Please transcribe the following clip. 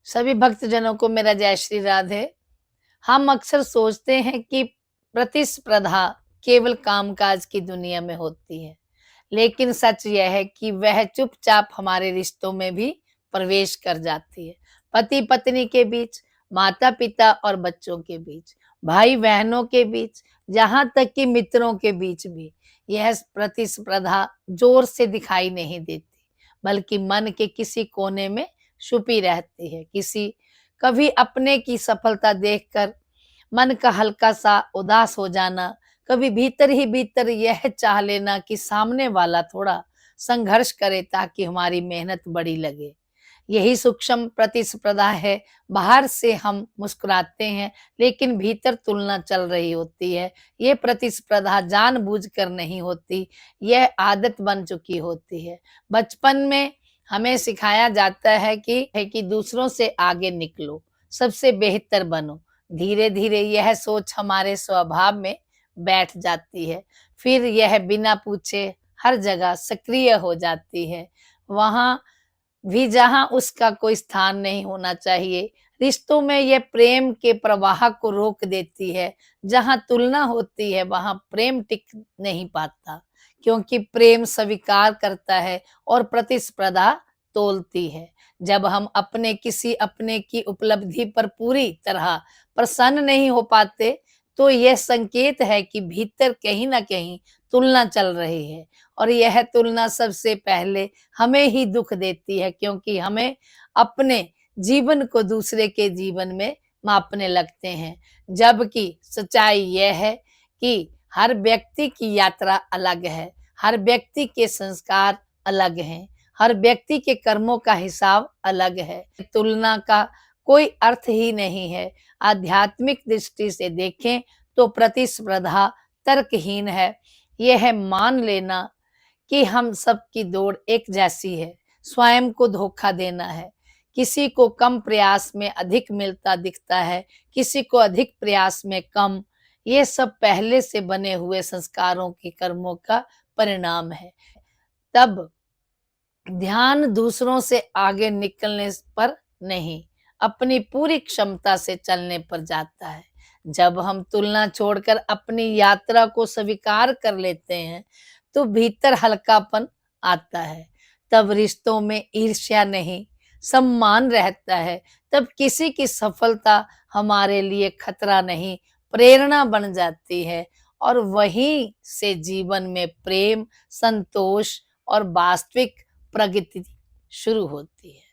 सभी भक्तजनों को मेरा जय श्री राधे। हम अक्सर सोचते हैं कि प्रतिस्पर्धा केवल कामकाज की दुनिया में होती है, लेकिन सच यह है कि वह चुपचाप हमारे रिश्तों में भी प्रवेश कर जाती है। पति-पत्नी के बीच, माता-पिता और बच्चों के बीच, भाई-बहनों के बीच, यहाँ तक कि मित्रों के बीच भी यह प्रतिस्पर्धा जोर से दिखाई नहीं देती, बल्कि मन के किसी कोने में छुपी रहती है। कभी अपने की सफलता देखकर मन का हल्का-सा उदास हो जाना, कभी भीतर ही भीतर यह चाह लेना कि सामने वाला थोड़ा संघर्ष करे ताकि हमारी मेहनत बड़ी लगे। यही सूक्ष्म प्रतिस्पर्धा है। बाहर से हम मुस्कुराते हैं, लेकिन भीतर तुलना चल रही होती है। ये प्रतिस्पर्धा जानबूझकर नहीं होती, यह आदत बन चुकी होती है। बचपन में हमें सिखाया जाता है कि दूसरों से आगे निकलो, सबसे बेहतर बनो। धीरे-धीरे यह सोच हमारे स्वभाव में बैठ जाती है। फिर यह बिना पूछे हर जगह सक्रिय हो जाती है। वहाँ भी जहाँ उसका कोई स्थान नहीं होना चाहिए। रिश्तों में ये प्रेम के प्रवाह को रोक देती है। जहाँ तुलना होती है, वहाँ प्रेम टिक नहीं पाता, क्योंकि प्रेम स्वीकार करता है और प्रतिस्पर्धा तोलती है। जब हम अपने की उपलब्धि पर पूरी तरह प्रसन्न नहीं हो पाते, तो यह संकेत है कि भीतर कहीं न कहीं तुलना चल रही है, और यह तुलना सबसे पहले हमें ही दुःख देती है, क्योंकि हमें अपने जीवन को दूसरे के जीवन में मापने लगते हैं। जबकि सच्चाई यह है कि हर व्यक्ति की यात्रा अलग है, हर व्यक्ति के संस्कार अलग हैं, हर व्यक्ति के कर्मों का हिसाब अलग है। तुलना का कोई अर्थ ही नहीं है। आध्यात्मिक दृष्टि से देखें तो प्रतिस्पर्धा तर्कहीन है। यह मान लेना कि हम सबकी दौड़ एक जैसी है, स्वयं को धोखा देना है। किसी को कम प्रयास में अधिक मिलता दिखता है, किसी को अधिक प्रयास में कम। ये सब पहले से बने हुए संस्कारों के कर्मों का परिणाम है। तब ध्यान दूसरों से आगे निकलने पर नहीं, अपनी पूरी क्षमता से चलने पर जाता है। जब हम तुलना छोड़कर अपनी यात्रा को स्वीकार कर लेते हैं, तो भीतर हल्कापन आता है। तब रिश्तों में ईर्ष्या नहीं, सम्मान रहता है। तब किसी की सफलता हमारे लिए खतरा नहीं, प्रेरणा बन जाती है, और वहीं से जीवन में प्रेम, संतोष और वास्तविक प्रगति शुरू होती है।